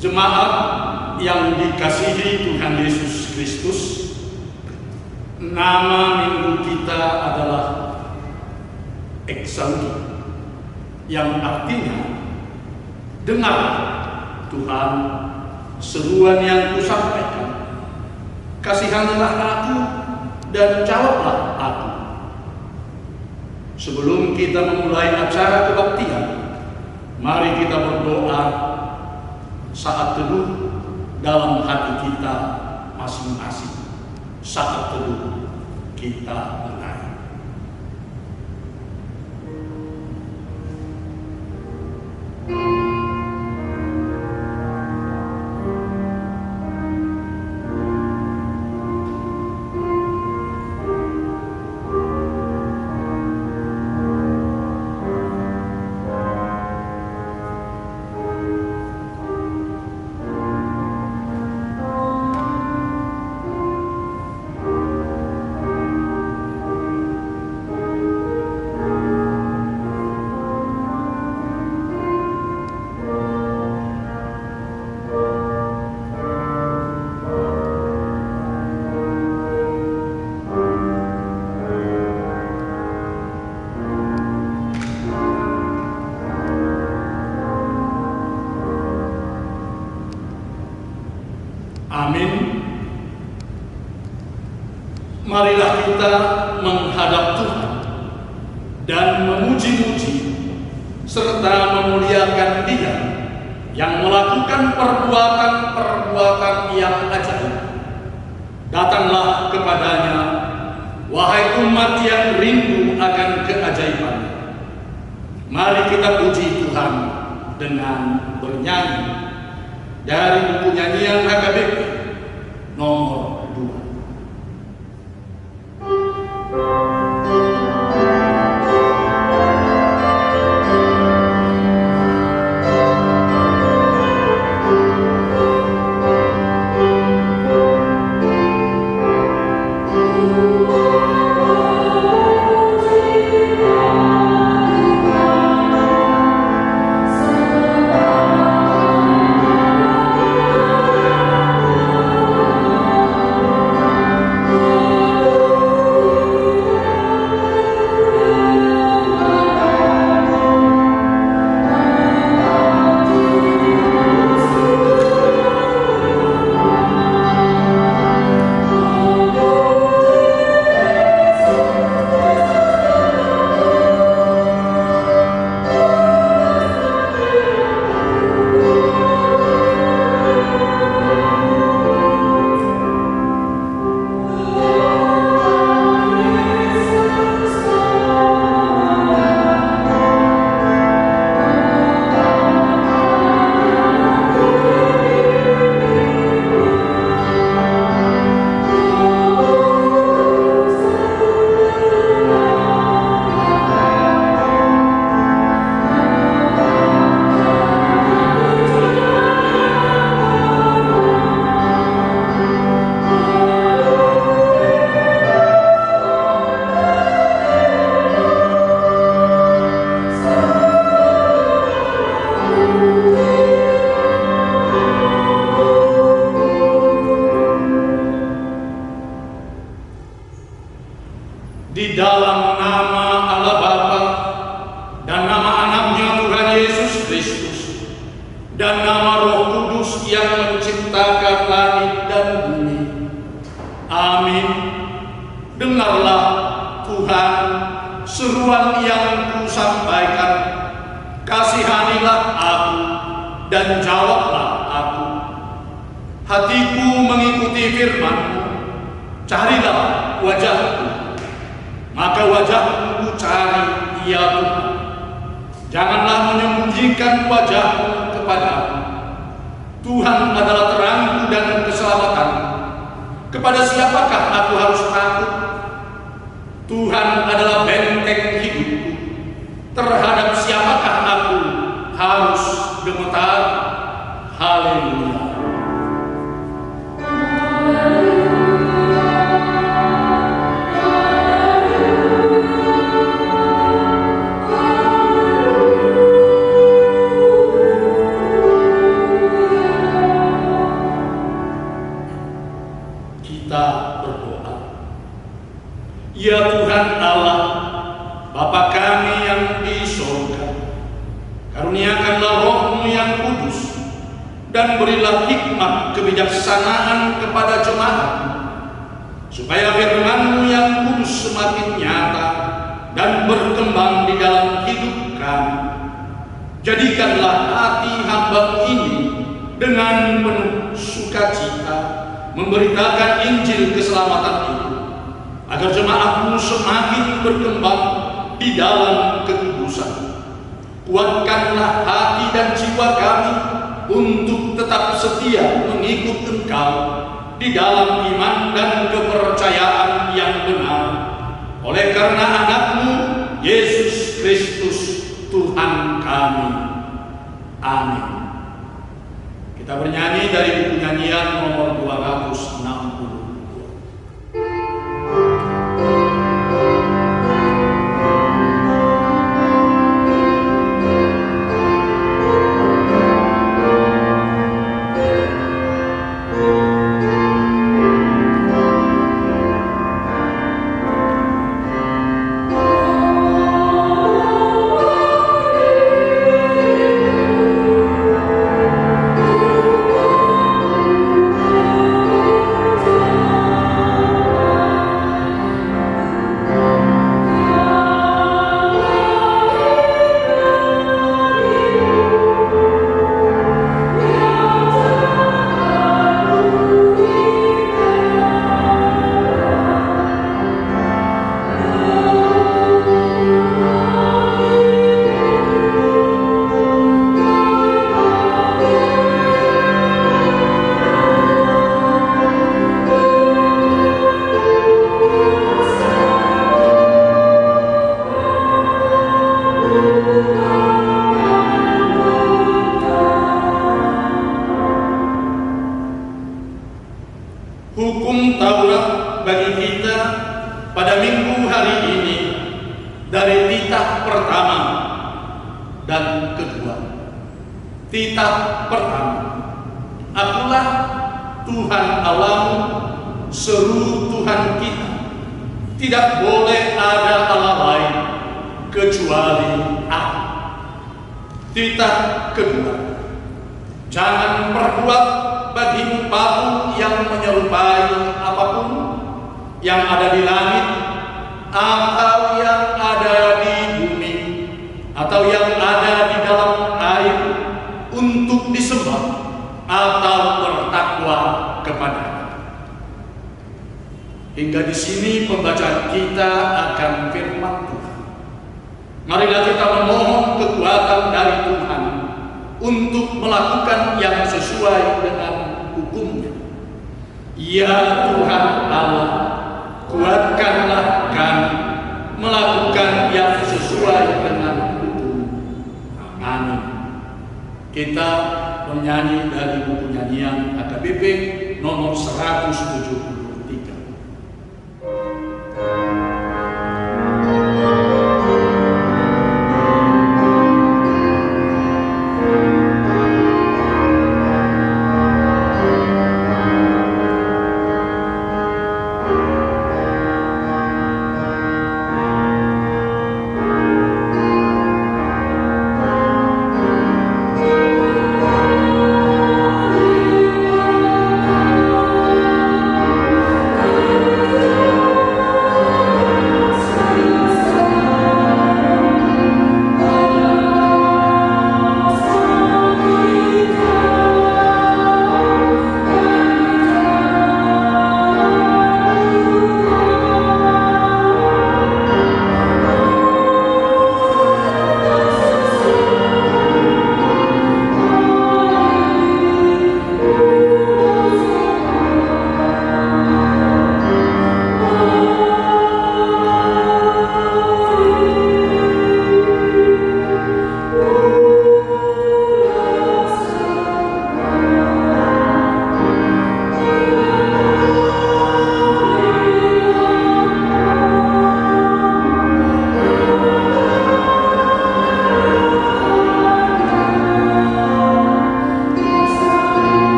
Jemaat yang dikasihi Tuhan Yesus Kristus, nama minggu kita adalah Eksaudi, yang artinya dengar Tuhan seruan yang kusampaikan, kasihanilah aku dan jawablah aku. Sebelum kita memulai acara kebaktian, mari kita berdoa saat teduh dalam hati kita masing-masing. Saat teduh kita mulai. Amin. Marilah kita menghadap Tuhan dan memuji-muji serta memuliakan Dia yang melakukan perbuatan-perbuatan yang ajaib. Datanglah kepadanya, wahai umat yang rindu akan keajaibannya. Mari kita puji Tuhan dengan bernyanyi dari buku nyanyian HKBP nomor 2. Di dalam nama Allah Bapa dan nama anaknya Tuhan Yesus Kristus dan nama Roh Kudus yang menciptakan langit dan bumi. Amin. Dengarlah Tuhan seruan yang kusampaikan, kasihanilah aku dan jawablah aku. Hatiku mengikuti firman-Mu, carilah wajah-Mu. Maka wajah-Mu ku cari, ya Tuhan. Janganlah menyembunyikan wajah-Mu kepadaku. Tuhan adalah terangku dan keselamatanku. Kepada siapakah aku harus takut? Tuhan adalah benteng hidupku. Terhadap siapakah aku harus gemetar? Haleluya. Ya Tuhan Allah, Bapa kami yang di surga, karuniakanlah Roh-Mu yang kudus, dan berilah hikmat kebijaksanaan kepada jemaat, supaya firman-Mu yang kudus semakin nyata dan berkembang di dalam hidup kami. Jadikanlah hati hamba ini dengan penuh sukacita memberitakan Injil keselamatan itu, agar jemaat-Mu semakin berkembang di dalam kekudusan. Kuatkanlah hati dan jiwa kami untuk tetap setia mengikut Engkau di dalam iman dan kepercayaan yang benar, oleh karena anak-Mu Yesus Kristus Tuhan kami. Amin. Kita bernyanyi dari buku nyanyian nomor 262. Hukum Taurat bagi kita pada minggu hari ini dari titah pertama dan kedua. Titah pertama, akulah Tuhan Allahmu, seru Tuhan kita. Tidak boleh ada Allah lain kecuali Aku. Titah kedua, jangan perbuat bagimu patung yang menyerupai apapun yang ada di langit atau yang ada di bumi atau yang ada di dalam air untuk disembah atau bertakwa kepada. Hingga di sini pembacaan kita akan firman Tuhan. Marilah kita memohon kekuatan dari Tuhan untuk melakukan yang sesuai dengan hukum-Nya. Ya Tuhan Allah, kuatkanlah kami melakukan yang sesuai dengan hukum. Amin. Kita menyanyi dari buku nyanyian AKBP nomor 173.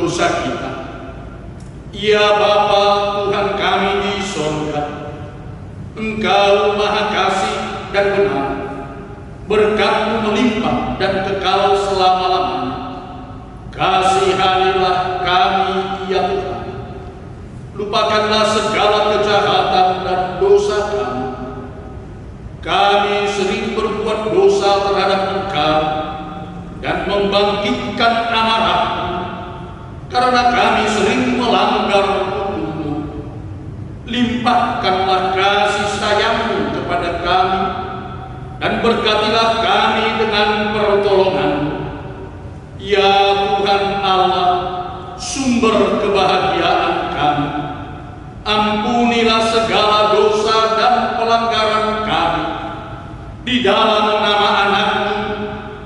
dosa kita. Ya Bapa Tuhan kami di sorga, Engkau Maha Kasih dan benar, berkat-Mu melimpah dan kekal selama-lamanya. Kasihanilah kami ya Tuhan, lupakanlah segala kejahatan dan dosa kami. Kami sering berbuat dosa terhadap Engkau dan membangkitkan amarah-Mu, karena kami sering melanggar hukum-Mu. Limpahkanlah kasih sayang-Mu kepada kami, dan berkatilah kami dengan pertolongan-Mu. Ya Tuhan Allah, sumber kebahagiaan kami, ampunilah segala dosa dan pelanggaran kami, di dalam nama anak-Mu,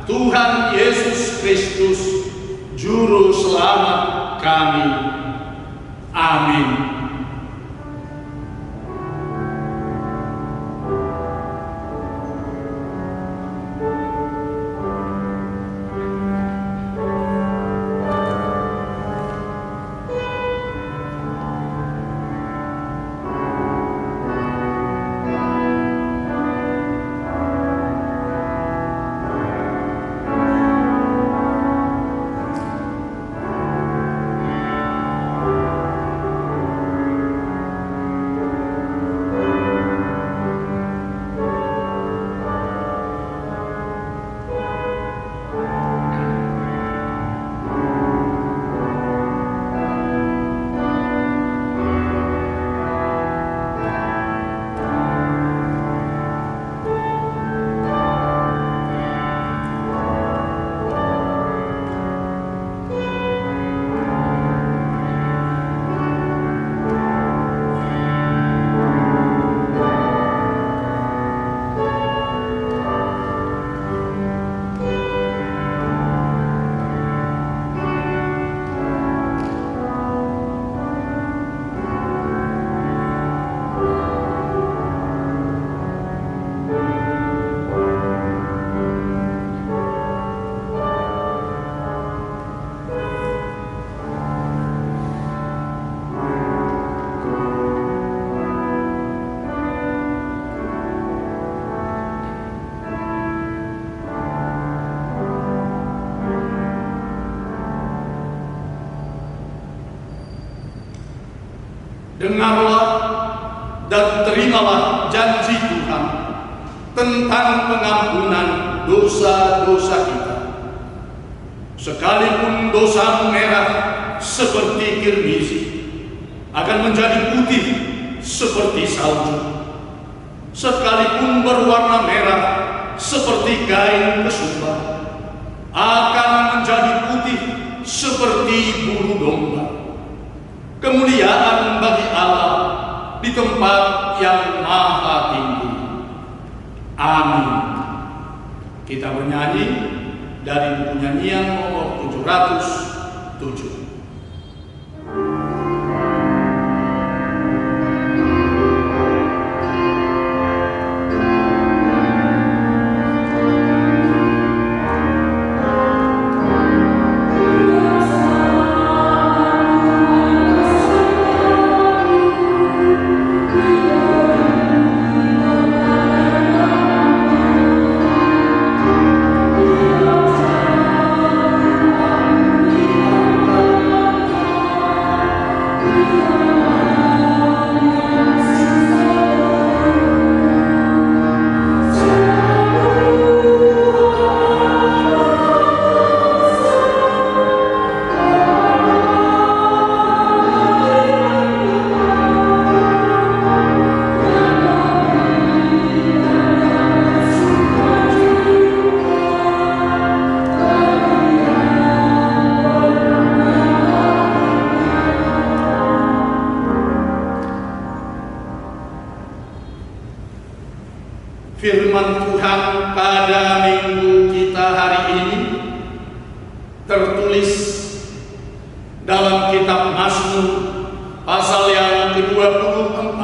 Tuhan Yesus Kristus, Juru Selamat kami. Amin. Dengarlah dan terimalah janji Tuhan tentang pengampunan dosa-dosa kita. Sekalipun dosa merah seperti kirmisi, akan menjadi putih seperti salju. Sekalipun berwarna merah seperti kain kesumba, akan menjadi putih seperti bulu domba. Kemuliaan bagi Allah di tempat yang maha tinggi. Amin. Kita bernyanyi dari buku nyanyian nomor 707. Firman Tuhan pada minggu kita hari ini tertulis dalam kitab Mazmur pasal yang ke-24,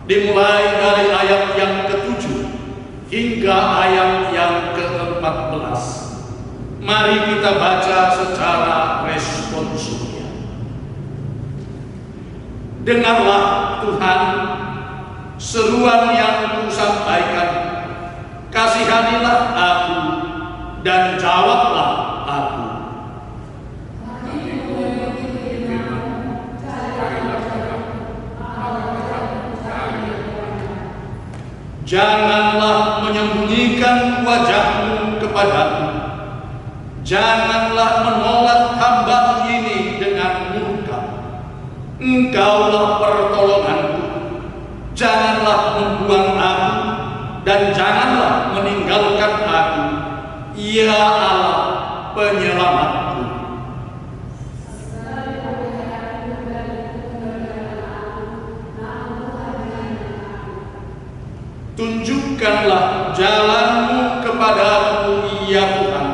dimulai dari ayat yang ke-7 hingga ayat yang ke-14. Mari kita baca secara responsif. Dengarlah Tuhan seruan yang kusampaikan, kasihanilah aku dan jawablah aku. Janganlah menyembunyikan wajahmu kepadaku. Janganlah menolak hamba ini dengan murka. Engkaulah pertolonganku. Janganlah membuang aku dan janganlah meninggalkan aku, ya Allah penyelamatku. Tunjukkanlah jalanmu kepadaku, ya Tuhan,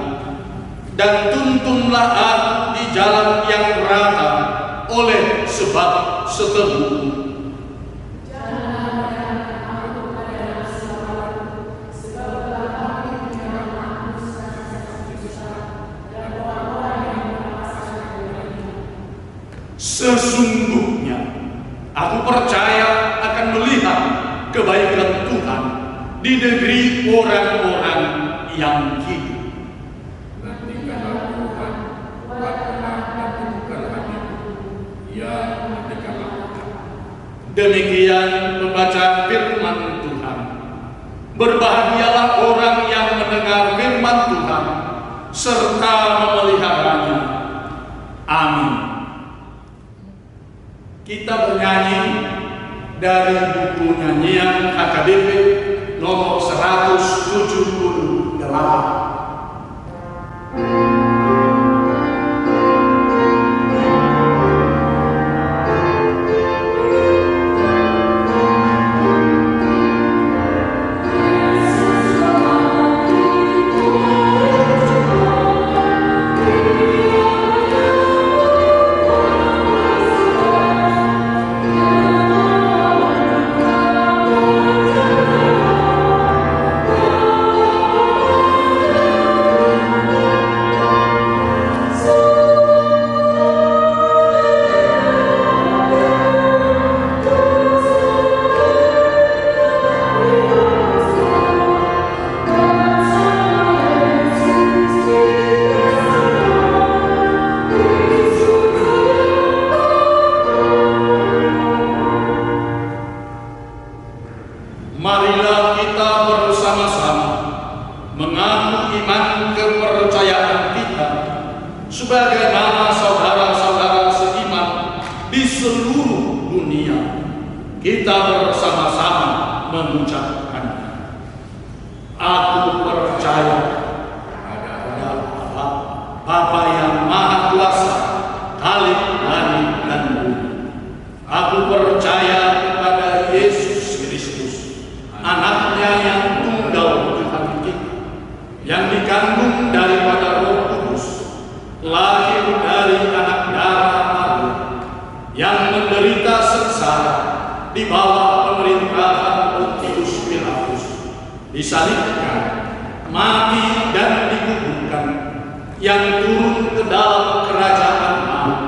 dan tuntunlah aku di jalan yang rata oleh sebab seteguhmu. Sesungguhnya aku percaya akan melihat kebaikan Tuhan di negeri orang-orang yang hidup. Nantikanlah Tuhan, kuatkanlah dan teguhkan hatimu, ya merdekalah. Demikian membaca firman Tuhan. Berbahagialah orang yang mendengar firman Tuhan serta memeliharanya. Amin. Kita bernyanyi dari buku nyanyian HKBP nomor 178. Marilah kita bersama-sama mengaku iman kepercayaan kita sebagaimana saudara-saudara seiman di seluruh dunia. Kita bersama-sama mengucapkan, aku percaya pada Allah, Bapa yang Maha Kuasa, Khalik langit dan bumi. Aku percaya kepada Yesus Kristus, Anaknya yang tunggal Tuhan kita, yang dikandung daripada Roh Kudus, lahir dari anak darah Maria, yang menderita sengsara di bawah pemerintahan Pontius Pilatus, disalibkan, mati dan dikuburkan, yang turun ke dalam kerajaan Allah,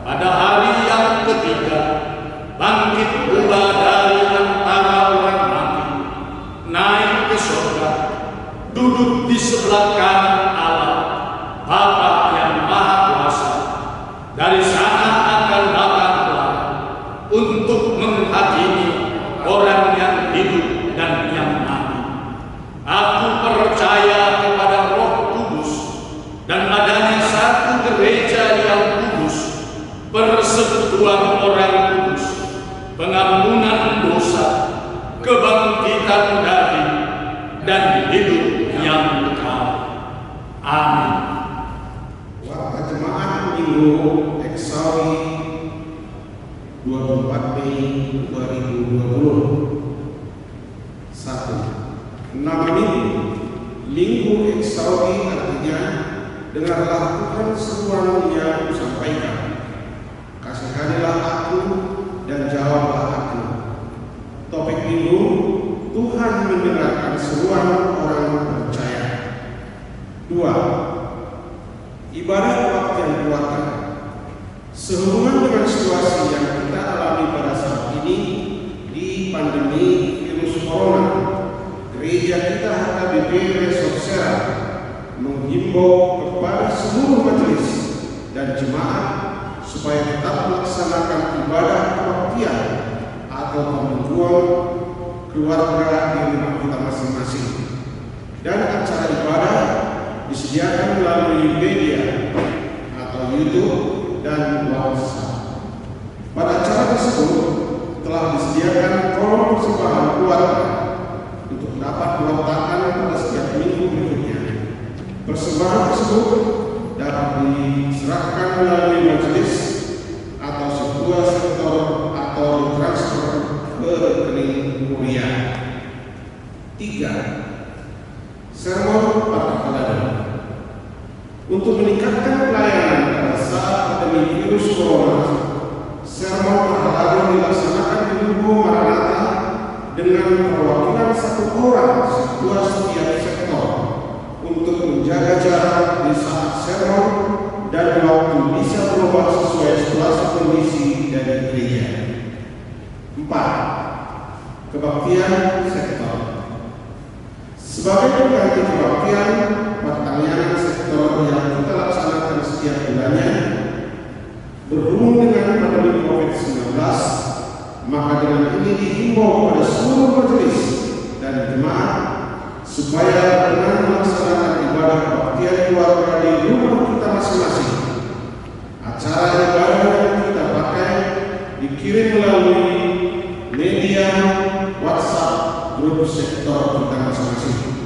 pada hari yang ketiga bangkit pula dari antara orang mati, naik ke surga, duduk di sebelah kanan Allah, Bapa yang Maha Kuasa. Dari sana akan datang pula untuk menghakimi orang yang hidup dan yang mati. Aku percaya kepada Roh Kudus dan adanya satu gereja yang kudus, persekutuan orang kudus, pengampunan dosa, kebangkitan dari dan hidup yang kekal. Amin. Waktu jemaat Minggu Eksawi 24 Mei 2020. 1. Nama Minggu Eksawi artinya dengarlah Tuhan seruan yang kusampaikan, kasihanilah aku dan jawablah aku. Topik Minggu, Tuhan mendengarkan seruan orang percaya. 2. Ibarat waktu yang dikeluarkan. Sehubungan dengan situasi yang kita alami Gereja kita HKBP Resorsera menghimbau kepada seluruh majelis dan jemaat supaya tetap melaksanakan ibadah kebaktian atau pembukuan keluarga di rumah kita masing-masing, dan acara ibadah disediakan melalui media atau YouTube dan WhatsApp. Pada acara tersebut telah disediakan kolom persembahan keluarga untuk dapat diletakkan pada setiap minggu berikutnya. Persembahan tersebut dapat diserahkan melalui majelis atau sebuah sektor atau transfer ke rekening mulia. 3. Sermon Partakalado. Untuk meningkatkan pelayanan pada saat pandemi virus corona, sermon Partakalado dilaksanakan di Tugu Maranatha dengan perwakilan satu orang ketua setiap sektor untuk menjaga jarak di saat sermon dan waktu bisa berubah sesuai situasi kondisi dari gereja. 4. Kebaktian sektor. Sebagai pengganti kebaktian pertanian sektor yang kita laksanakan setiap bulannya, berhubung dengan pandemi COVID-19, maka dengan ini dihimbau pada seluruh majelis dan jemaat supaya dengan melaksanakan ibadah kebaktian keluarga di rumah kita masing-masing. Acara ibadah yang kita pakai dikirim melalui media WhatsApp grup sektor kita masing-masing.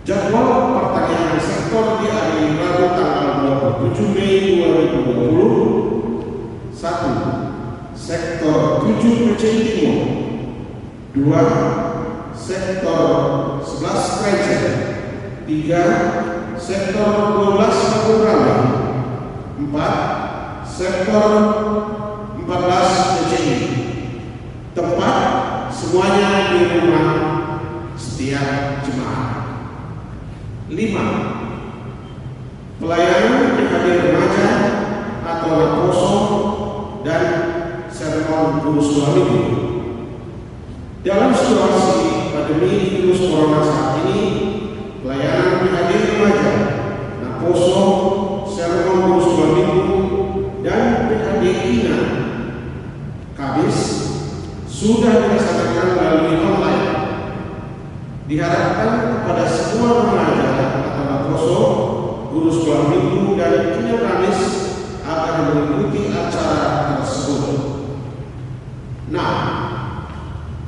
Jadwal pertanian sektor di hari Rabu tanggal 27 Mei 2020. 1. Sektor 7 Aceh Timur. 2. Sektor 11 Krecen. 3. Sektor 12 Kabupaten. 4. Sektor 14 DCI. Tempat semuanya di rumah setiap jemaat. 5. Pelayanan PKD remaja atau Naposo dan sermon guru sekolah minggu. Dalam situasi pandemi virus corona saat ini, pelayanan PKD remaja, Naposo, sermon guru sekolah minggu, dan PKD INA Kamis sudah dilaksanakan melalui online. Diharapkan kepada semua remaja atau Naposo, guru sekolah minggu, dan INA Kamis akan mengikuti acara tersebut. 6.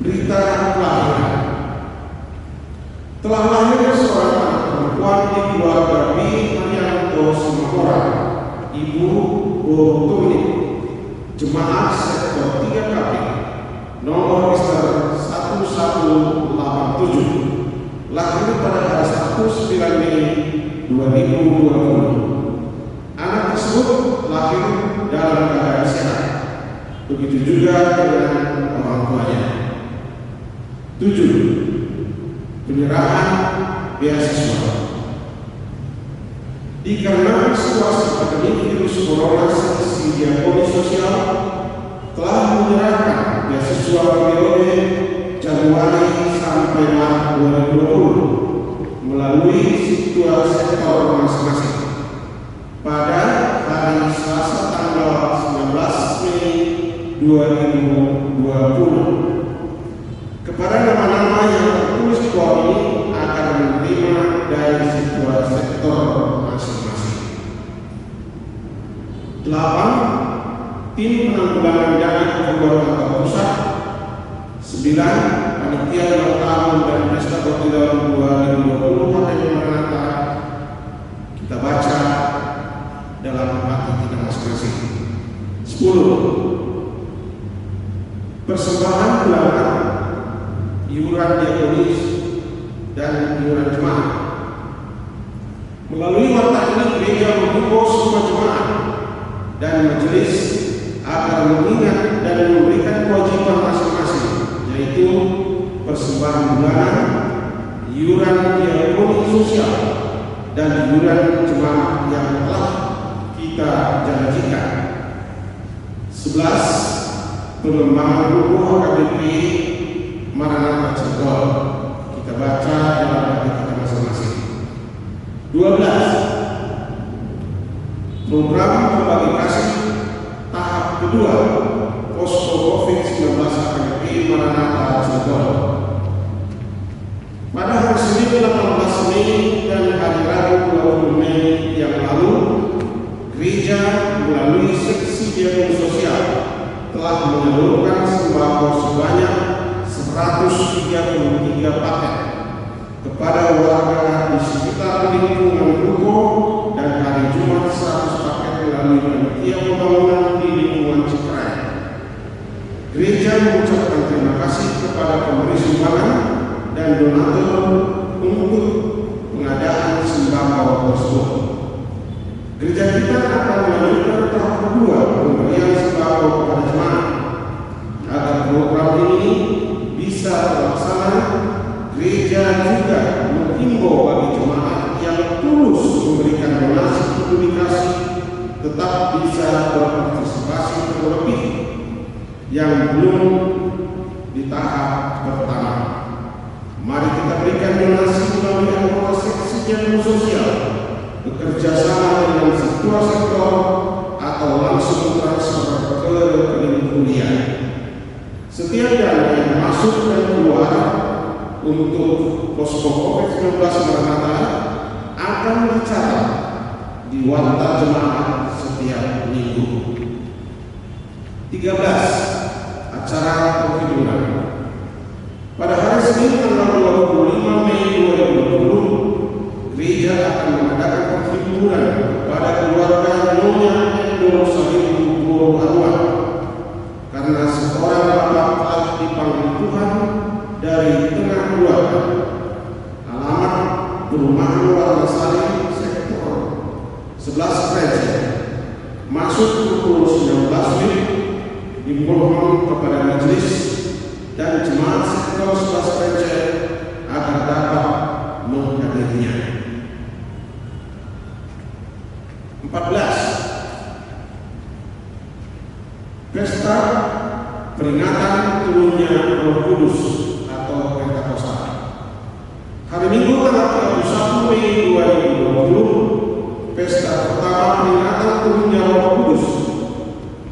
Berita kelahiran. Telah lahir seorang anak perempuan di keluarga B. Marianto Simakorang, Ibu Borutuni, jemaat sektor 3 KB, nomor register 1187, lahir pada hari Sabtu 9 Mei 2020. Anak tersebut lahir dalam keadaan sehat. Begitu juga dengan orang tuanya. 7. Penyerahan beasiswa. Dikarenakan situasi pandemi virus corona, Seksi Diakoni Sosial telah menyerahkan beasiswa periode Januari sampai Maret 2020 melalui situasi sektor masing-masing. Pada hari Selasa tanggal 19 Mei 2020, kepada nama-nama yang tertulis di bawah ini akan menerima dari situasi sektor masing-masing. 8. Tim penanggulangan dana kebutuhan kantor pusat. 9. Panitia ulang tahun dan pesta tahun 2020 Partai Maranatha. Kita baca dalam hati kita masing-masing. 10. Persembahan bulanan, iuran diakonis, dan iuran jemaat. Melalui warta ini gereja menghimbau semua jemaat dan majelis agar mengingat dan memberikan kewajiban masing-masing, yaitu persembahan bulanan, iuran diakonis sosial, dan iuran jemaat yang telah kita janjikan. 11. Pengembangan buku HKBP Maranatha Cirebon. Kita kita baca dalam hati kita masing-masing. 12. Program berbagi kasih tahap kedua posko COVID-19 AKBP Maranatha Cirebon. Pada hari Senin 18 Mei dan hari Rabu 20 Mei yang lalu, gereja melalui seksi dialog sosial telah menyalurkan sembako sebanyak 133 paket kepada warga di sekitar lingkungan ruko, dan hari Jumat 100 paket melalui panitia pembangunan di lingkungan Ciprai. Gereja mengucapkan terima kasih kepada pemberi sumbangan dan donatur untuk pengadaan sembako tersebut. Gereja kita akan melanjutkan tahap kedua pemberian sembako kepada jemaat. Agar program ini bisa terlaksana, gereja juga menghimbau bagi jemaat yang tulus memberikan donasi publikasi tetap bisa berpartisipasi terlebih yang belum di tahap pertama. Mari kita berikan donasi melalui anggota seksi dialog sosial, bekerja sama dengan sektor-sektor, atau langsung transfer ke rekening kuliah. Setiap dana yang masuk dan keluar untuk posko COVID-19 Maranatha akan dicatat di warta jemaat setiap minggu. 13. Acara penghiburan. Pada hari Senin tanggal 25 Mei 2020, gereja akan mengadakan penghiburan kepada keluarga Nyonya Endo Salihu Guru Arwah karena seorang bapak telah dipanggil Tuhan dari tengah keluarga. Alamat perumahan Warna Sari sektor 11 Gereja, masuk pukul 19 WIB. Dimohon kepada majelis dan jemaat sektor 11 Gereja agar dapat menghadirinya. 14. Pesta peringatan turunnya Roh Kudus atau Pentakosta. Hari Minggu tanggal 31 Mei 2020, pesta pertama peringatan turunnya Roh Kudus,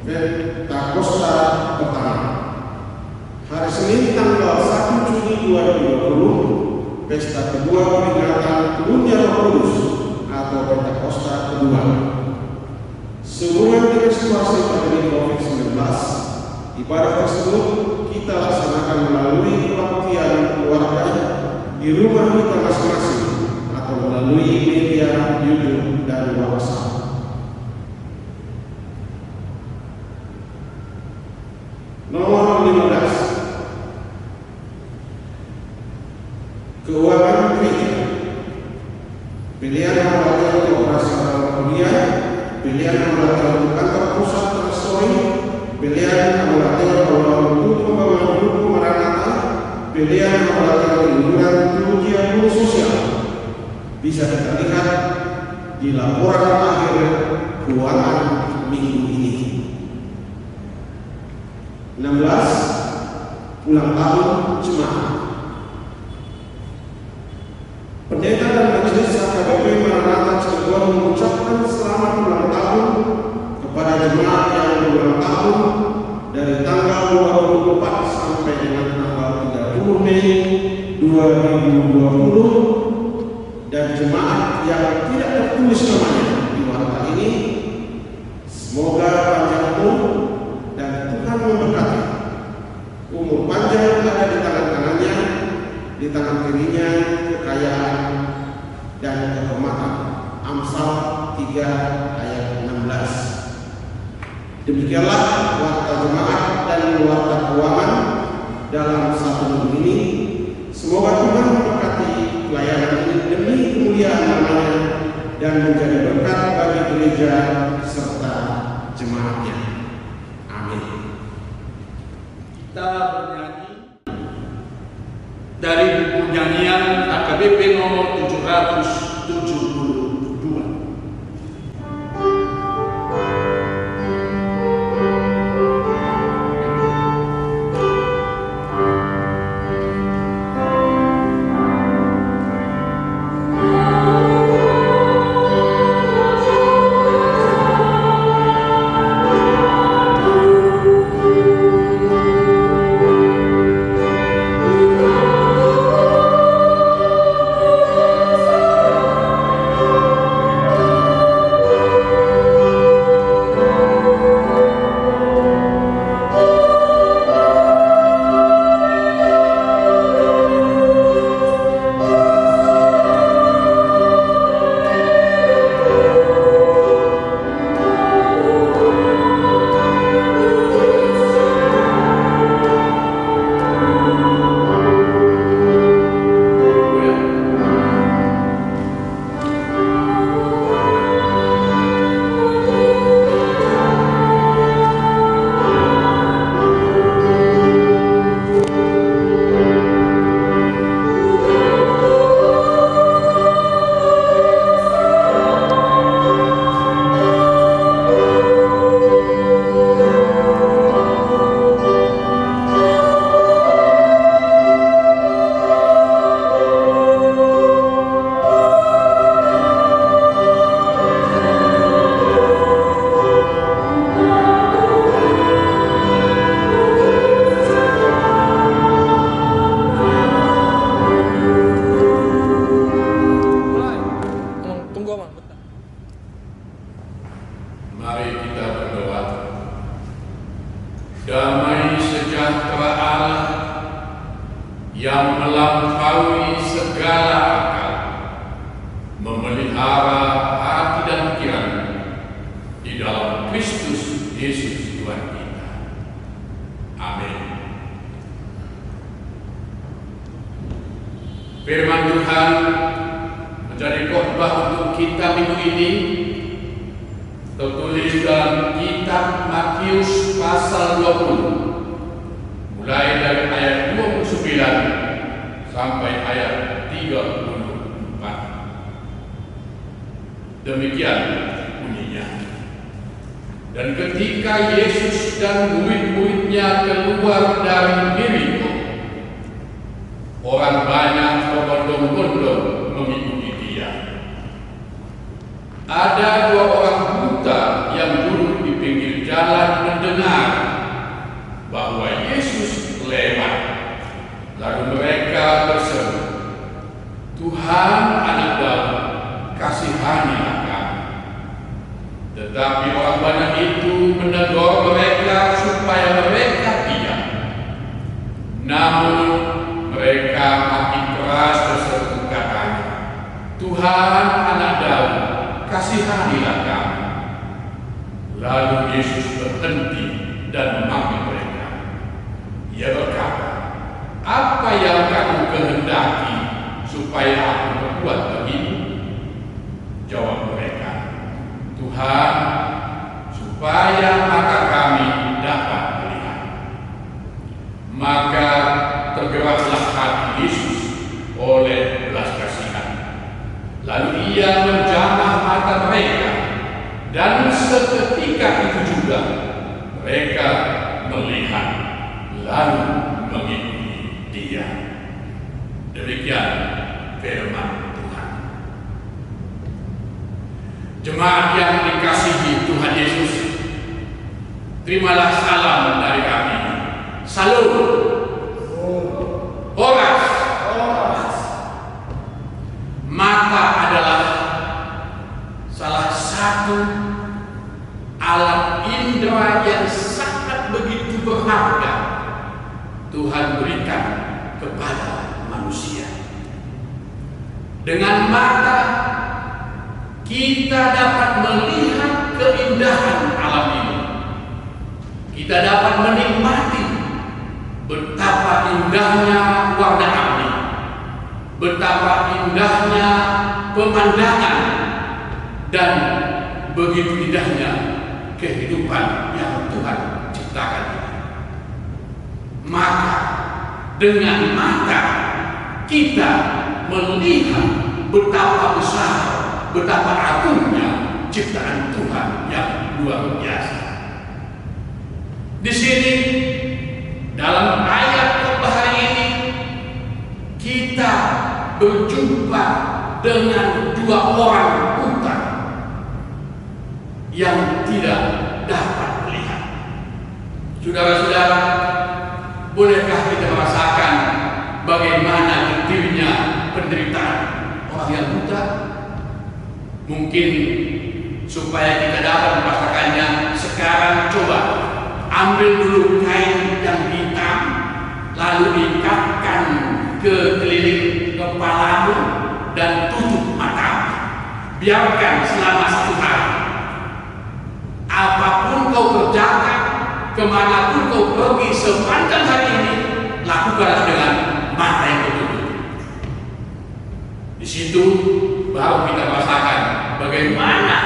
Pentakosta pertama. Hari Senin tanggal 1 Juni 2020, pesta kedua peringatan turunnya Roh Kudus atau Pentakosta kedua. Sehubungan dengan situasi pandemi COVID-19, ibadah tersebut kita laksanakan melalui kebaktian keluarga di rumah kita masing-masing atau melalui media YouTube dan WhatsApp. Nomor 15. Keuangan gereja. Pilihan anggota untuk operasional kuliah, pilihan anggota untuk kantor pusat transtori, pilihan anggota untuk pembangunan grup Maranatha, pilihan anggota liburan ujian guru sosial bisa kita lihat di laporan akhir keuangan minggu ini. 16. Ulang tahun jemaat. Pendeta dan majelis AKBP Maranatha Cirebon mengucapkan selamat ulang tahun kepada jemaat yang berulang tahun dari tanggal 24 sampai dengan tanggal 30 Mei 2020, dan jemaat yang tidak tertulis namanya di warta ini, semoga panjang umur dan Tuhan memberkati. Umur panjang ada di tangan kanannya, di tangan kirinya kekayaan dan kehormatan. Amsal 3 ayat 16. Demikianlah warta jemaat dan warta keuangan dalam satu minggu ini. Semoga Tuhan memberkati pelayanan ini demi kemuliaan namanya dan menjadi berkat bagi gereja serta jemaatnya. Amin. Kita bernyanyi dari buku nyanyian AKBP nomor 772. damai sejahtera Allah yang melampaui segala akal memelihara hati dan pikiran di dalam Kristus Yesus Tuhan kita. Amin. Firman Tuhan menjadi khotbah untuk kita minggu ini tertulis dalam kitab Matius pasal 20 mulai dari ayat 29 sampai ayat 34. Demikian bunyinya. Dan ketika Yesus dan murid-muridnya keluar dari Yeriko, orang banyak berbondong-bondong mengikuti dia. Ada dua orang buta yang duduk di pinggir jalan mendengar bahwa Yesus lewat. Lalu mereka berseru, "Tuhan, Anak Daud, kasihanilah kami." Tetapi orang banyak itu menegur mereka supaya mereka diam. Namun mereka makin keras berseru katanya, "Tuhan, Anak Daud, kasihanilah kami." Lalu Yesus berhenti dan memanggil mereka. Ia berkata, "Apa yang kamu kehendaki supaya aku berbuat bagimu?" Jawab mereka, "Tuhan, supaya mata kami dapat melihat." Maka tergeraklah hati Yesus oleh belas kasihan. Lalu ia menjamah mata mereka, dan seketika itu juga mereka melihat lalu mengikuti dia. Demikian firman Tuhan. Jemaat yang dikasihi Tuhan Yesus, terimalah salam dari kami. Salut. Horas. Mata adalah salah satu alat indera yang sangat begitu berharga Tuhan berikan kepada manusia. Dengan mata kita dapat melihat keindahan alam ini. Kita dapat menikmati betapa indahnya warna api, betapa indahnya pemandangan, dan begitu indahnya kehidupan yang Tuhan ciptakan. Maka dengan mata kita melihat betapa besar, betapa agungnya ciptaan Tuhan yang luar biasa. Di sini dalam ayat khotbah hari ini kita berjumpa dengan dua orang buta yang tidak dapat melihat. Saudara-saudara, bolehkah kita merasakan bagaimana dirinya penderitaan orang yang buta? Mungkin supaya kita dapat merasakannya, sekarang coba ambil dulu kain yang hitam, lalu ikatkan ke keliling kepalamu dan tutup matamu. Biarkan selama 1 hari. Apapun kau kerjakan, kemanapun kau pergi sepanjang hari ini, lakukanlah dengan mata yang tertutup. Di situ baru kita merasakan bagaimana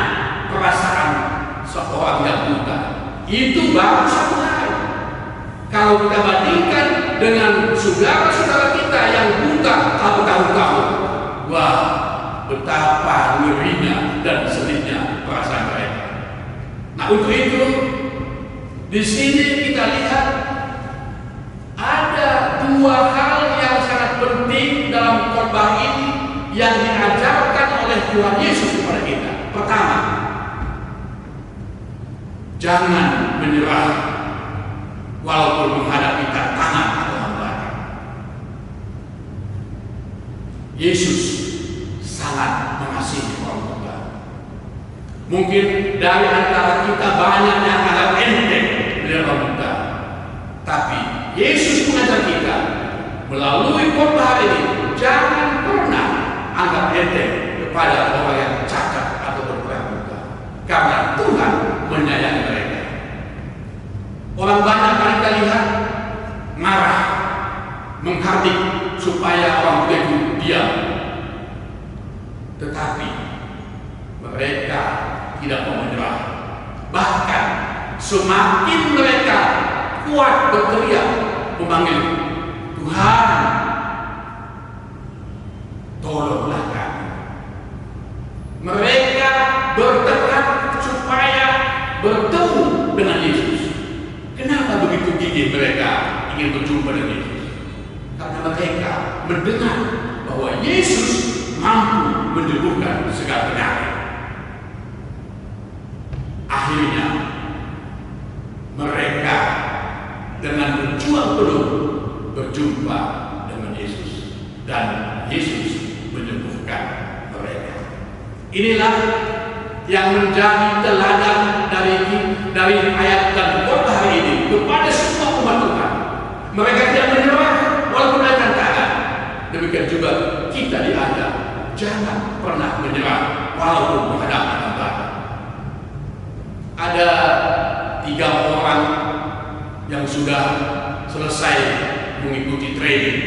perasaan seorang yang buta. Itu baru 1 hari. Kalau kita bandingkan dengan saudara-saudara kita yang buta tahun-tahun, wah, betapa ngerinya dan sedihnya perasaan mereka. Nah, untuk itu di sini kita lihat ada 2 hal yang sangat penting dalam khotbah ini yang diajarkan oleh Tuhan Yesus kepada kita. Pertama, jangan menyerah walaupun menghadapi tantangan atau hambatan. Yesus sangat mengasihi orang buta. Mungkin dari antara kita banyak yang agak enteng melihat orang buta. Orang banyak kali kita lihat marah, menghardik supaya orang itu diam. Tetapi mereka tidak mau menyerah. Bahkan semakin mereka kuat berteriak memanggil Tuhan, tolonglah kami. Mereka bertekad supaya bertemu dengan Yesus. Kenapa begitu gigih mereka ingin berjumpa dengan Yesus? Karena mereka mendengar bahwa Yesus mampu menyembuhkan segala penyakit. Akhirnya mereka dengan berjuang penuh berjumpa dengan Yesus, dan Yesus menyembuhkan mereka. Inilah yang menjadi teladan dari ayat dan khotbah hari ini kepada semua umat Tuhan. Mereka tidak menyerah walaupun ada tantangan. Demikian juga kita diajak, jangan pernah menyerah walaupun menghadapi tantangan. Ada 3 orang yang sudah selesai mengikuti training.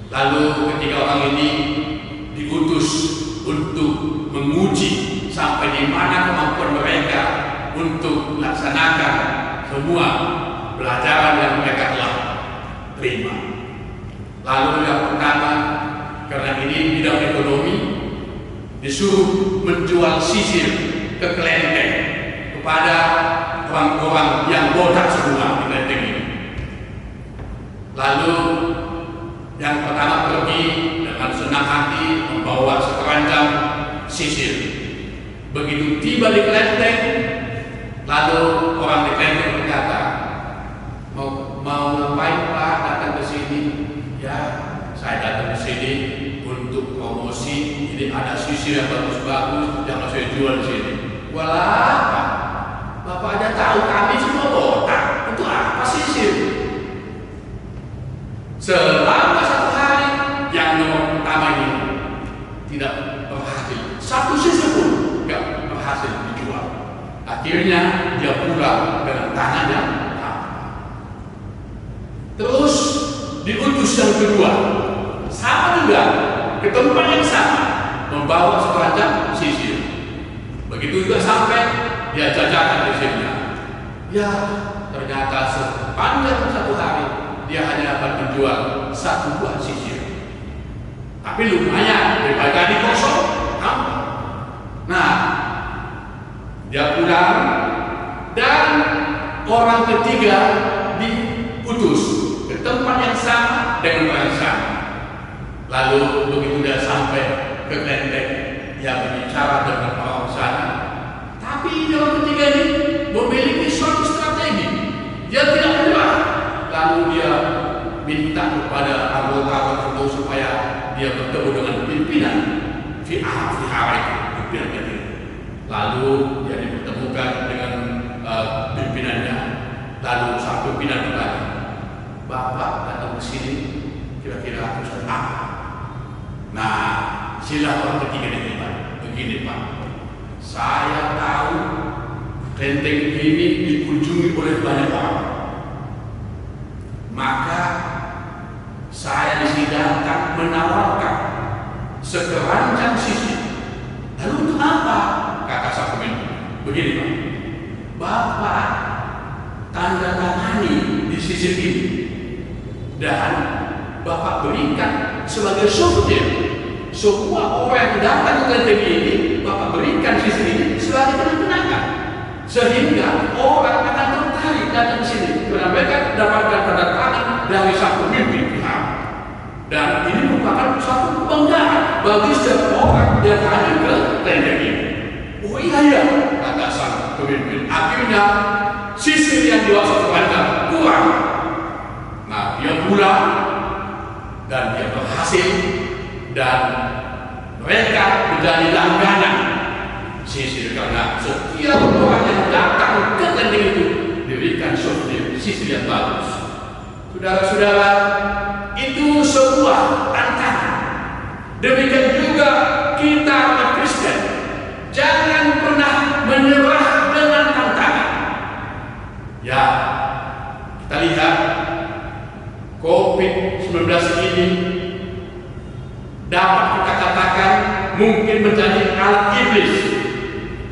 Lalu ketiga orang ini diutus untuk menguji sampai di mana kemampuan mereka untuk melaksanakan semua pelajaran yang mereka telah terima. Lalu yang pertama, karena ini bidang ekonomi, disuruh menjual sisir ke kelenteng kepada orang-orang yang botak semua di kelenteng ini. Lalu yang pertama pergi dengan senang hati membawa sekeranjang sisir. Begitu tiba di kelenteng, lalu orang di kelenteng berkata, mau ngapain Pak datang ke sini? Ya, saya datang ke sini untuk promosi. Ini ada sisir yang bagus-bagus yang saya jual di sini. Walah, Pak, Bapak aja tahu kami semua botak. Itu apa sisir? Selama 1 hari yang nomor pertama ini tidak berhasil, 1 sisir pun tidak berhasil dijual. Akhirnya dia pulang dengan tangannya. Terus diutus yang kedua, sama juga ke tempat yang sama, membawa sekeranjang sisir. Begitu juga sampai dia jajakan sisirnya. Ya, ternyata sepanjang 1 hari dia hanya dapat menjual 1 buah sisir. Tapi lumayan, daripada di kosong. Nah, dia pulang dan orang ketiga diutus ke tempat yang sama dengan orang yang sama. Lalu begitu dia sampai ke kelenteng, dia berbicara dengan orang sana. Tapi orang ketiga ini memiliki suatu strategi. Dia tidak menyerah. Lalu dia minta kepada anggota itu supaya dia bertemu dengan pimpinan vihara itu, pimpinan itu. Lalu dia dipertemukan dengan pimpinannya. Lalu sang pimpinan bertanya, Bapak datang ke sini kira-kira urusan apa? Nah, sila orang ketiga ini begini Pak, saya tahu kelenteng ini dikunjungi oleh banyak orang. Maka saya disidangkan menawarkan sekeranjang sisir. Lalu untuk apa? Kata sang pemimpin. Begini Pak, Bapak tanda tangani di sisir ini dan Bapak berikan sebagai souvenir. Semua orang yang datang ke kelenteng ini Bapak berikan sisir ini sebagai kenang-kenangan, sehingga orang akan tertarik datang ke sini karena mereka dapatkan tanda tangan dari sang pemimpin pihak. Dan ini merupakan suatu kebanggaan bagi setiap orang yang hadir ke kelenteng ini. Oh iya, kata sang pemimpin. Akhirnya sisir yang diwakil kepada kurang. Nah, dia pulang dan dia berhasil, dan mereka menjadi langganan sisir karena setiap orang yang datang ke kelenteng itu diberikan souvenir sisir yang bagus. Saudara-saudara, itu sebuah tantangan. Demikian juga kita umat Kristen, jangan pernah menyerah dengan tantangan. Ya, kita lihat COVID-19 ini dapat kita katakan mungkin menjadi alat iblis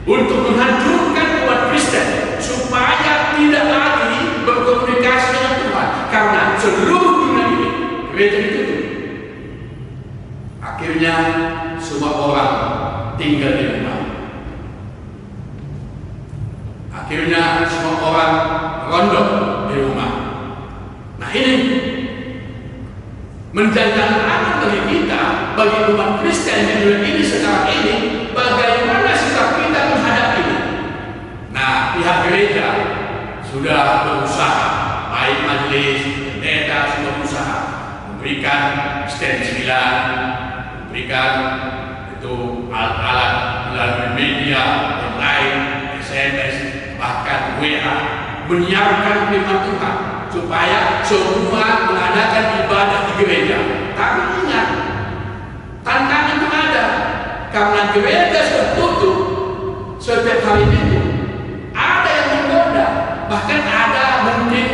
untuk menghancurkan umat Kristen supaya tidak lagi berkomunikasi dengan Tuhan, karena seluruh dunia ini gereja ditutup. Akhirnya semua orang tinggal di rumah. Akhirnya semua orang rontok di rumah. Nah, ini menjadi tantangan bagi kita, bagi umat Kristen di dunia ini sekarang ini, bagaimana sikap kita menghadapi ini. Nah, pihak gereja sudah berusaha, baik majelis, pendeta sudah berusaha memberikan stand-9, memberikan itu alat-alat melalui media online, SMS, bahkan WA, menyiarkan firman Tuhan supaya semua mengadakan ibadah di gereja. Tapi ingat, tantangan itu ada, karena gereja sudah tutup setiap hari Minggu. Ada yang menggoda, bahkan ada mungkin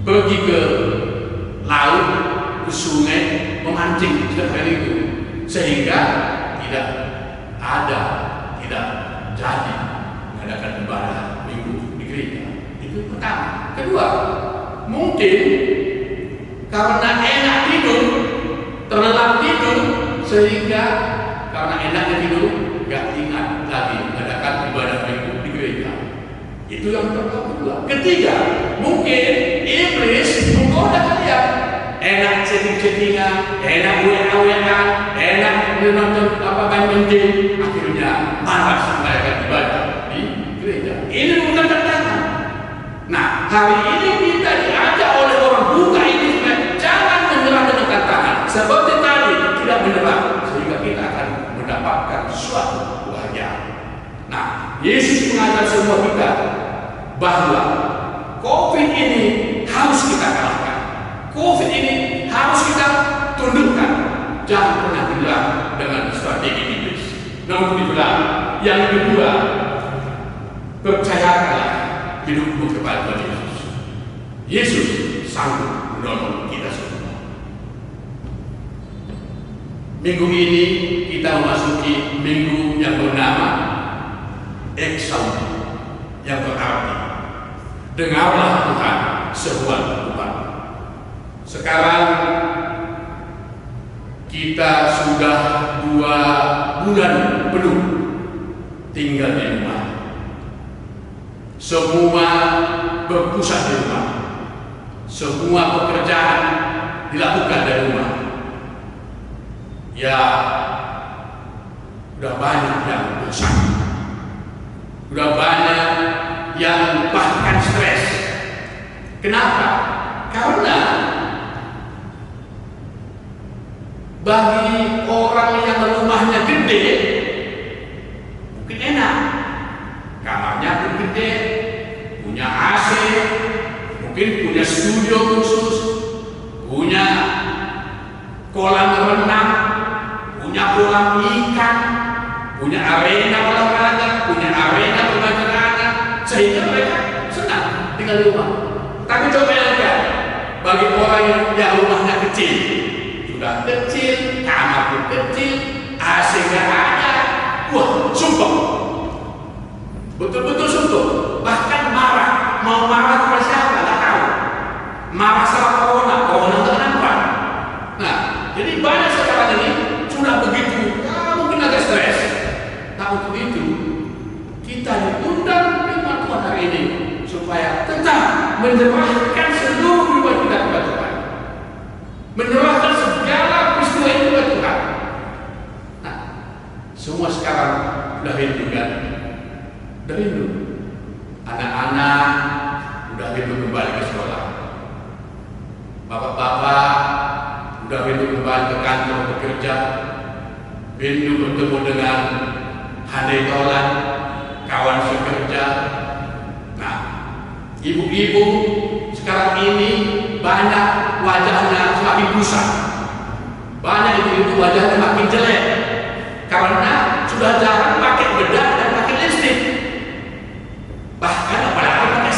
pergi ke laut, ke sungai, memancing setiap hari Minggu, sehingga tidak jadi mengadakan ibadah Minggu di gereja. Itu pertama. Kedua, mungkin karena enak tidur, terlelap tidur, sehingga karena enaknya tidur gak ingat lagi mengadakan ibadah Minggu di gereja. Itu yang kedua. Ketiga, mungkin iblis menggoda kalian. Enak chatting-chattingan, enak WA-WA, enak menonton main game, akhirnya malas merayakan ibadah di gereja. Ini bukan tantangan. Nah, hari ini kita diajak oleh orang buka ini jangan menyerah dengan tantangan. Seperti tadi tidak menyerah, sehingga kita akan mendapatkan suatu kebahagiaan. Nah, Yesus mengajar semua kita bahwa COVID ini harus kita kalahkan. COVID ini harus kita tundukkan. Jangan pernah menyerah dengan strategi iblis. Namun itulah yang kedua, percayakanlah hidupmu kepada Yesus. Yesus sanggup menolong kita semua. Minggu ini kita memasuki minggu yang bernama Eksaudi, yang berarti dengarlah Tuhan seruan Tuhan. Sekarang kita sudah 2 bulan penuh tinggal di rumah. Semua berpusat di rumah. Semua pekerjaan dilakukan dari rumah. Ya, sudah banyak yang bosan. Sudah banyak yang bahkan stres. Kenapa? Karena bagi orang yang rumahnya gede, mungkin enak, kamarnya pun gede, punya AC, mungkin punya studio khusus, punya kolam renang, punya kolam ikan, punya arena olahraga, punya arena bermain anak, sehingga mereka senang tinggal di rumah. Tapi coba lihat, bagi orang yang rumahnya kecil, sudah kecil, kamar pun kecil, AC gak ada, wah sumpah, betul-betul sumpah, bahkan marah, mau marah kepada siapa, gak tahu, marah sama corona gak nampak. Nah, jadi banyak sekarang ini sudah begitu, ya mungkin agak stres. Nah, untuk itu kita diundang firman Tuhan hari ini supaya tetap menyerahkan seluruh hidup kita kepada Tuhan, menyerahkan segala peristiwa itu kepada Tuhan. Nah, semua sekarang sudah rindu kan? Sudah rindu. Anak-anak sudah rindu kembali ke sekolah. Bapak-bapak sudah rindu kembali ke kantor bekerja, rindu bertemu dengan handai tolan, kawan sekerja. Nah, ibu-ibu sekarang ini banyak wajahnya semakin kusam, banyak ibu-ibu wajahnya makin jelek karena sudah jarang pakai bedak dan pakai lipstik, bahkan apalagi pakai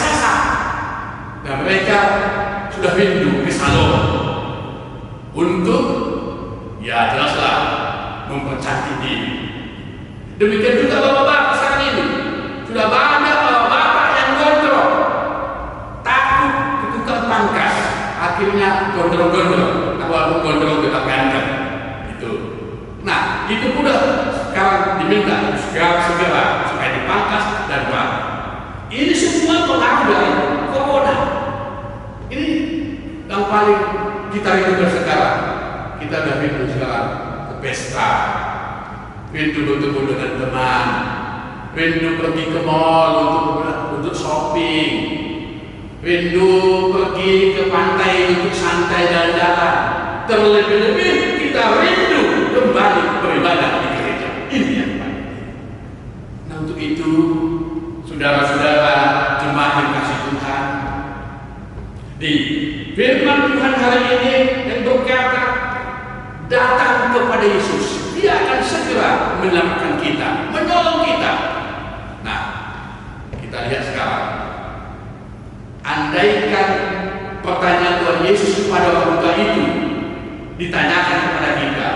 mereka sudah rindu ke Salom untuk, ya jelaslah, mempercantik diri. Demikian juga bapak-bapak sekarang ini sudah banyak bapak-bapak yang gondrong, takut ketukar pangkas, akhirnya gondrong-gondrong. Walaupun gondrong tetap ganteng, itu. Nah, itu pun sekarang diminta segera supaya dipangkas dan baru. Ini semua pengaruh dari corona. Ini yang paling kita rindukan sekarang. Kita sudah rindu sekarang ke pesta, rindu bertemu dengan teman, rindu pergi ke mall untuk shopping, rindu pergi ke pantai untuk santai jalan-jalan. Terlebih-lebih kita rindu kembali beribadah di gereja. Ini yang paling. Nah, untuk itu, saudara-saudara jemaat yang kasih Tuhan, di firman Tuhan hari ini yang berkata, datang kepada Yesus, Dia akan segera menyelamatkan kita, menolong kita. Nah, kita lihat sekarang, andaikan pertanyaan Tuhan Yesus kepada orang tua itu ditanyakan kepada kita,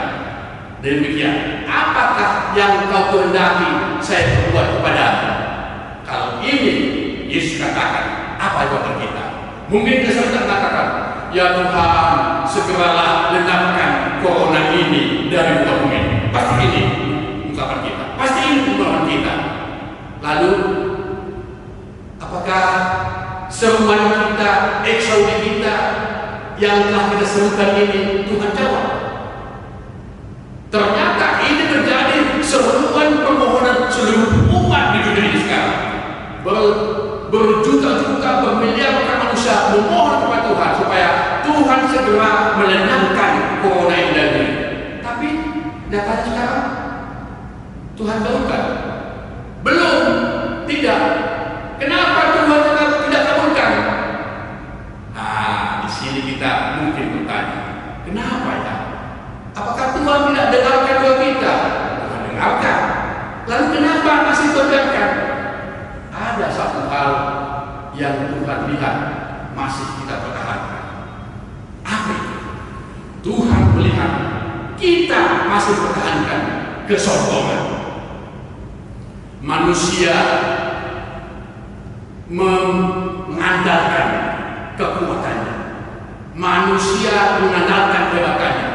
demikian, apakah yang kau kehendaki saya perbuat kepadamu? Kalau ini Yesus katakan, apa jawaban kita? Mungkin kita sudah katakan, ya Tuhan, segeralah lenyapkan corona ini dari muka bumi. Pasti ini ungkapan kita, pasti ini ungkapan kita. Lalu, apakah seruan kita, eksaudi kita yang telah kita serukan ini Tuhan jawab? Ternyata ini menjadi seruan permohonan seluruh umat di dunia ini sekarang. Berjuta-juta, bermiliar manusia memohon kepada Tuhan supaya Tuhan segera melenyapkan corona ini dari dunia. Tapi datanya sekarang Tuhan kabulkan? Belum, tidak. Kenapa Tuhan tidak kabulkan? Nah, di sini kita mungkin bertanya, kenapa ya? Apakah Tuhan tidak dengarkan doa kita? Tuhan dengarkan. Lalu kenapa masih terbiarkan? Ada satu hal yang Tuhan lihat masih kita pertahankan. Apa itu? Tuhan melihat kita masih pertahankan kesombongan. Manusia mengandalkan kekuatannya. Manusia mengandalkan kehebatannya.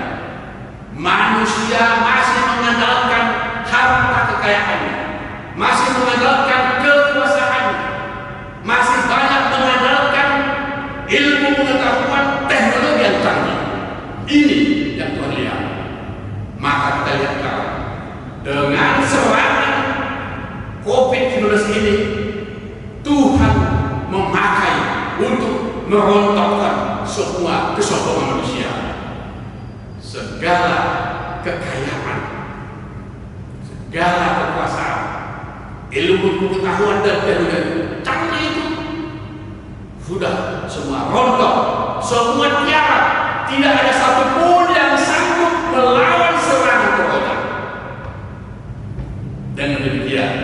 Manusia masih mengandalkan harta kekayaannya. Masih mengandalkan kekuasaannya. Masih banyak mengandalkan ilmu pengetahuan teknologi yang canggih. Ini yang Tuhan lihat. Maka kita lihat sekarang, dengan serangan COVID-19 ini, Tuhan memakai untuk merontokkan semua kesombongan manusia. Segala kekayaan, segala kekuasaan, ilmu pengetahuan dan teknologi canggih itu sudah semua rontok, semua tiara. Tidak ada satupun yang sanggup melawan serangan corona. Dengan demikian,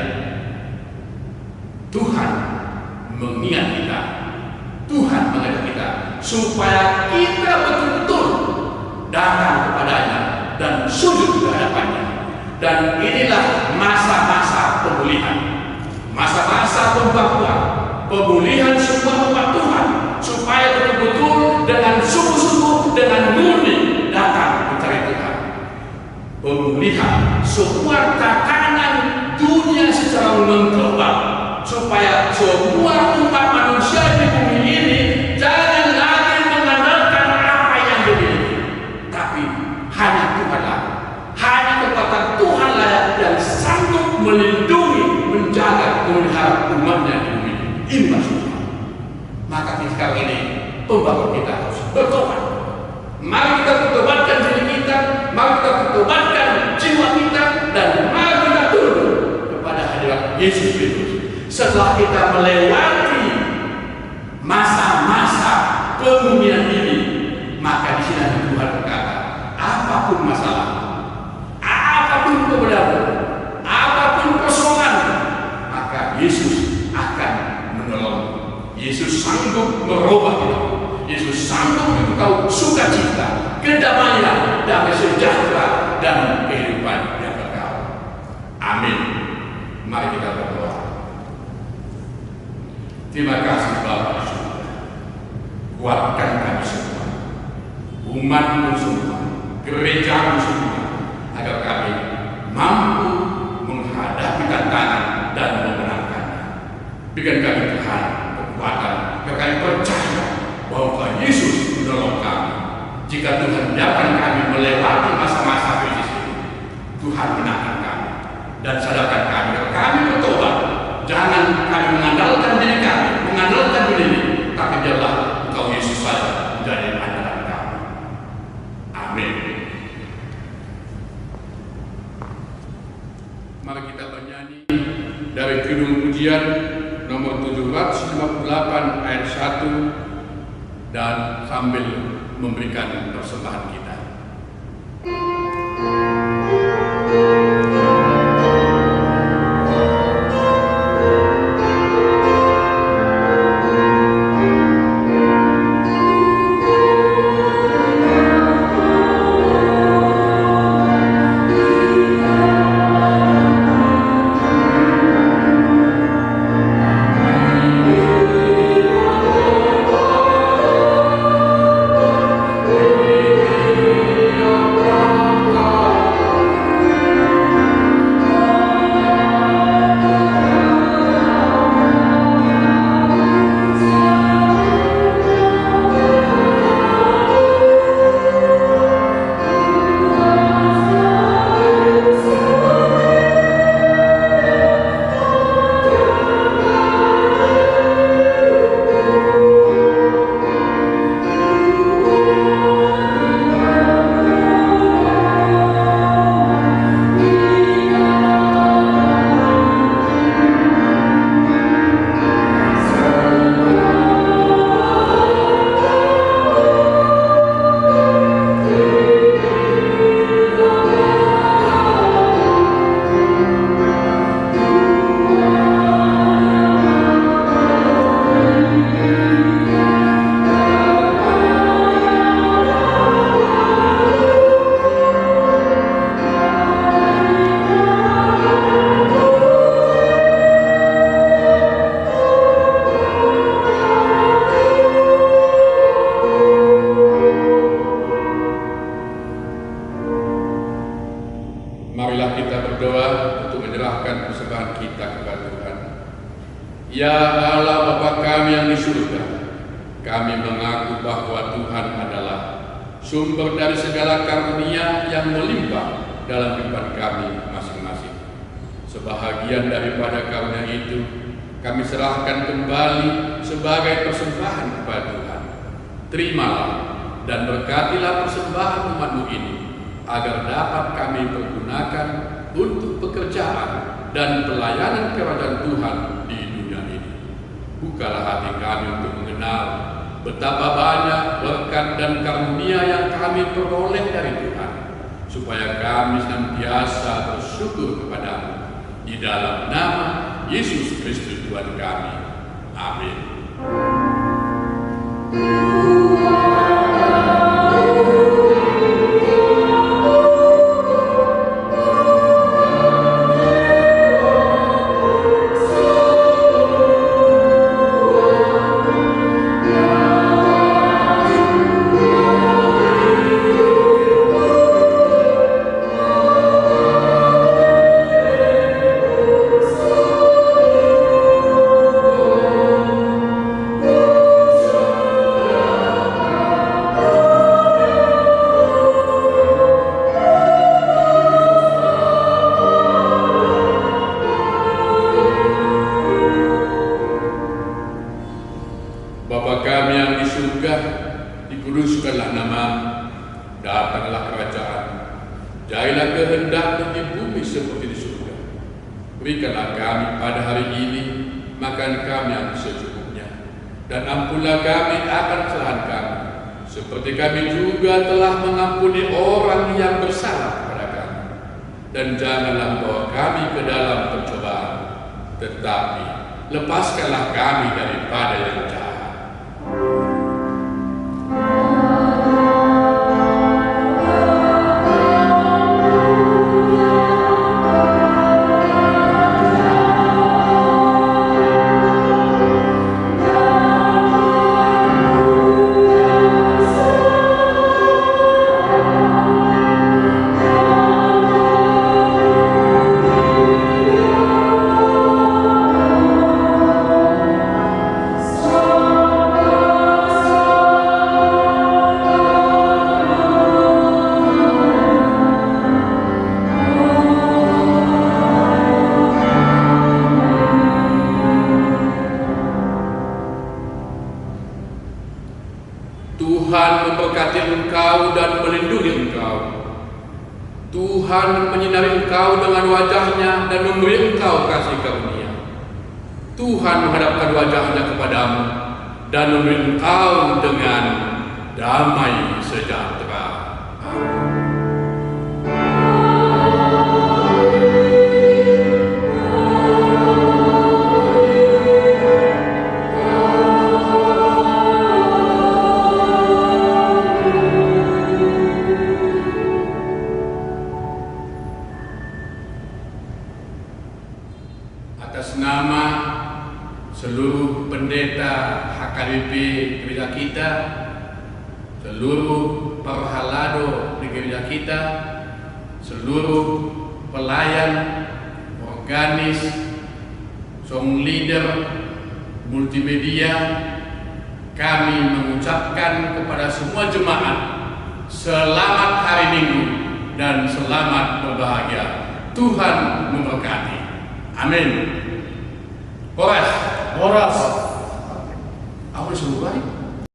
Tuhan mengingat kita, Tuhan mengajak kita supaya kita betul-betul datang kepadanya dan sujud di hadapannya. Dan inilah masa-masa pemulihan, masa-masa pembangkitan, pemulihan semua umat Tuhan, supaya betul-betul dengan sungguh-sungguh, dengan murni datang mencari Tuhan. Pemulihan semua tatanan dunia secara mengglobal, supaya semua umat manusia di bumi ini jangan lagi mengandalkan apa yang dimiliki, tapi hanya Tuhanlah, hanya kekuatan Tuhanlah yang sanggup melindungi, menjaga, memelihara umatnya di bumi ini. Ini maksud Tuhan. Maka sekarang ini pembangun kita harus bertobat. Mari kita bertobatkan diri kita, mari kita bertobatkan jiwa kita, dan mari kita tunduk kepada hadirat Yesus Kristus. Setelah kita melewati masa-masa pemulihan ini, maka di sini Tuhan berkata, apapun masalah, apapun kebenaran, apapun persoalan, maka Yesus akan menolong. Yesus sanggup merubah hidup. Yesus sanggup memberitahu sukacita, kedamaian, damai sejahtera, dan kehidupan yang kekal. Amin. Mari kita berdoa. Terima kasih Bapa di surga. Kuatkan kami semua, umat-Mu semua, gereja-Mu semua, agar kami mampu menghadapi tantangan dan memenangkannya. Berikan kami Tuhan kekuatan, agar kami percaya bahwa Yesus menolong kami. Jika Tuhan biarkan kami melewati masa-masa krisis ini, Tuhan menangkan kami dan sadarkan kami agar kami bertobat. Jangan kami mengandalkan diri kami, mengandalkan diri ini, tapi biarlah Engkau Yesus saja menjadi andalan kami. Amin. Mari kita bernyanyi dari Kidung Pujian nomor 758 ayat 1 dan sambil memberikan persembahan kita. Marilah kita berdoa untuk menyerahkan persembahan kita kepada Tuhan. Ya Allah Bapa kami yang di surga, kami mengaku bahwa Tuhan adalah sumber dari segala karunia yang melimpah dalam kehidupan kami masing-masing. Sebahagian daripada karunia itu kami serahkan kembali sebagai persembahan kepada Tuhan. Terimalah dan berkatilah persembahan umat-Mu ini, agar dapat kami pergunakan untuk pekerjaan dan pelayanan kerajaan Tuhan di dunia ini. Bukalah hati kami untuk mengenal betapa banyak berkat dan karunia yang kami peroleh dari Tuhan, supaya kami senantiasa bersyukur kepada-Mu. Di dalam nama Yesus Kristus Tuhan kami. Amin. Bapa kami yang di surga, dikuduskanlah nama-Mu, datanglah kerajaan, jadilah kehendak-Mu di bumi seperti di surga. Berikanlah kami pada hari ini makan kami yang secukupnya, dan ampunlah kami akan kesalahan kami, seperti kami juga telah mengampuni orang yang bersalah kepada kami. Dan janganlah membawa kami ke dalam pencobaan, tetapi lepaskanlah kami daripada yang jahat. Tuhan memberkati engkau dan melindungi engkau. Tuhan menyinari engkau dengan wajahnya dan memberi engkau kasih karunia. Tuhan menghadapkan wajahnya kepadamu dan memberi engkau dengan damai sejahtera. Atas nama seluruh pendeta HKBP gereja kita, seluruh perhalado di gereja kita, seluruh pelayan, organis, song leader, multimedia, kami mengucapkan kepada semua jemaat selamat hari Minggu dan selamat berbahagia. Tuhan memberkati. Amin. Horas. Horas. Aku disuruh baik.